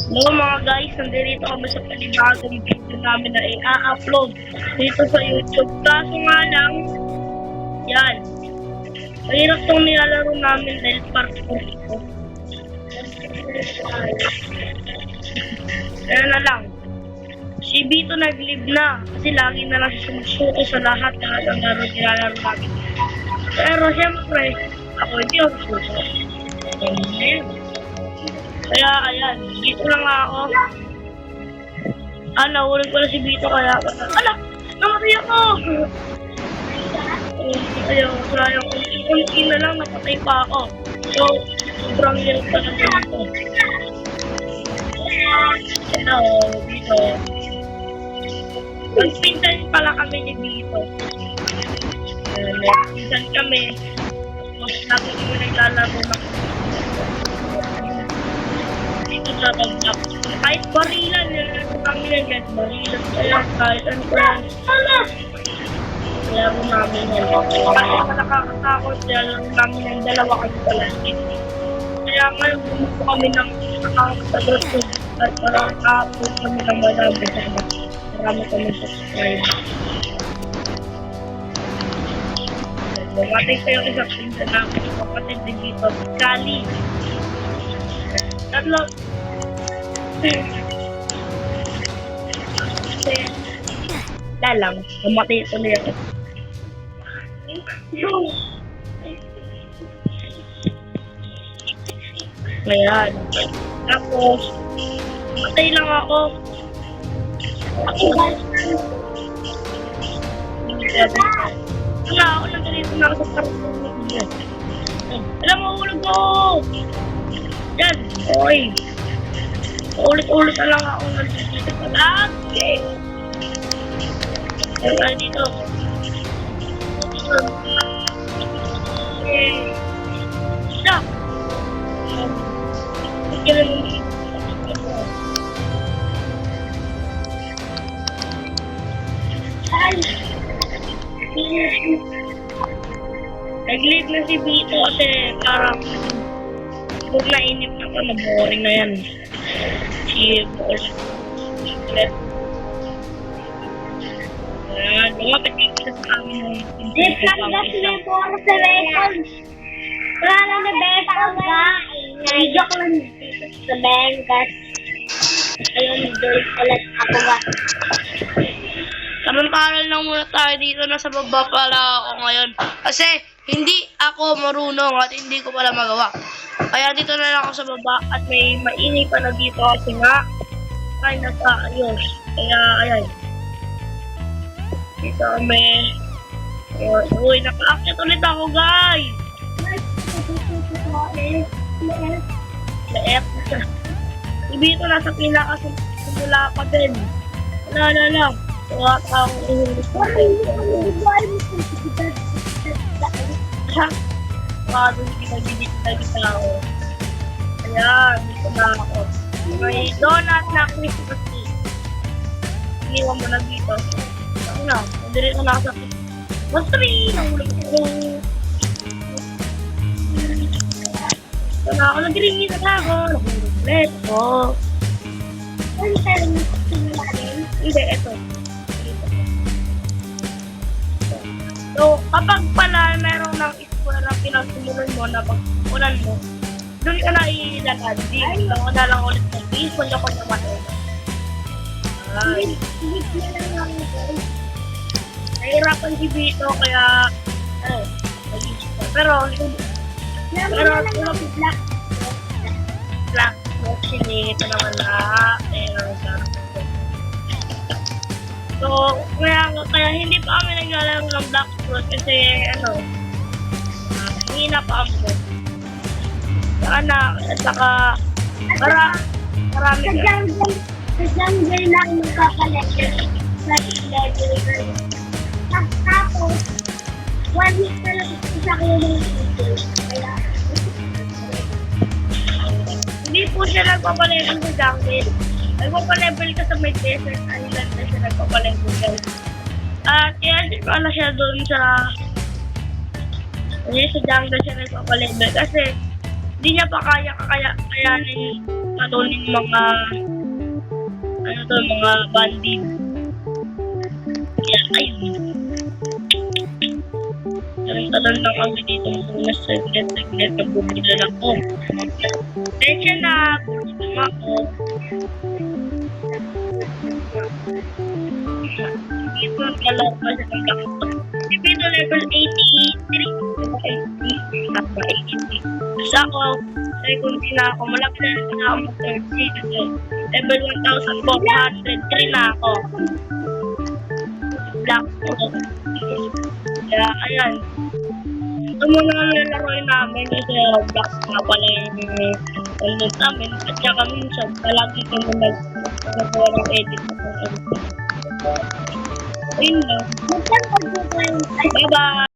Hello mga guys, nandito kami sa panibagong video namin na i-upload dito sa YouTube. Kaso nga lang, yan. Mahirap itong nilalaro namin dahil parkour ito. Kaya na lang. Si Vito nag-live na kasi lagi na lang sumusuko sa lahat ng laro nilalaro namin. Pero syempre, ako hindi ako susuko. Kaya ayan, dito lang ako. Nahulog pala si Vito kaya namatay ako! Ayun, sayang kunti na lang, napatay pa ako. So, sobrang hirap pa lang dito. Hello, Vito. Magpinsan pala kami ni Vito. Magpinsan kami. Tapos lagi kami naglalaro na dito sa tabak. Kahit barilan, kami na yan. Barilan kaya, kahit ano kaya. Laro namin yan. Kasi nakakatakot, laro namin yung dalawa kami palagi. Kaya ngayon, bumuko kami ng nakakatagot at parang kapos kami ng marami. Marami kami subscribe. Bumatay kayo isang pinsan namin. Kapatid din dito. Kali. Tatlo. Dalang. Bumatay ito na yan. Ayan. Tapos, matay lang ako. Wala ako nandito na ako sa parkour. Alam mo, hulog ko! Yan, okay. Ulit-ulit na lang ako nandito palagi. Ayan tayo dito. Stop! Nag-leave na si Vito kasi parang huwag nainip na ako, na-boring na yan. Chill, ulit. Ayan, lumapit dito sa amin. This lang na sila for sa records. Wala na na records ba? Joke lang dito sa Bengas. Ayun, doon ulit ako ba? Samantalan lang muna tayo dito, nasa baba pala ako ngayon. Kasi hindi ako marunong at hindi ko pala magawa. Kaya dito na lang ako sa baba at may mainit pa na dito kasi nga ay nasa ayos. Kaya ayan. Dito kami. Uy, naka-akit ulit ako guys. Laep. Si Vito nasa pila kasi simula pa din. Wala. Wala akong ihulis na ha? Baka doon kita ako. Ayan, dito na ako. May donut na Christmas tree. Iniwan mo na dito. Ano na? Hindi ko na sa Christmas tree. Nahulog ko. Ito na ako. Nag-ringi na ako. Nahulog ulit. Ano tayo natin? Hindi, ito. So, kapag pala meron ng school na pinagsimulan mo na pag-ulan mo, doon ka na ilalad. Hindi ka na lang ulit ng base, kung ako naman ulit. Ay. Nahirapan si Vito, kaya, nag-isip ko. Pero, black, sinito naman na, so, kaya hindi pa kami naglalaro ng Black Fruit kasi hina pa ako. Saka marami ka. Sa jungle lang magkakalit. Tapos, 1 week na lang isa kayo ng video. Kaya, Hindi po siya nagpapalevel sa jungle. Nagpapalevel ka sa may desert island na siya nagpapalevel guys. At kaya di pala siya doon sa jungle siya nagpapalevel kasi hindi niya pa kaya kakayanin talunin mga mga bandit. Kaya ayun. Talon lang kami dito muna saglit na bumili ako. Pensya na, bumili ako. Dito kalaro pa siya ng lakot. Dito level 83. Diba 83? Tapos ako, second na ako. Malaki na rin na ako mag-third season. Level 1,403 na ako. Black ko. Kaya, ayan. Ito muna ang lalaroin namin kasi Roblox nga pala yung ulit namin. At saka minsan, palagi kami nag-gawa ng edit na kung edit. Ayun lang. Bye-bye!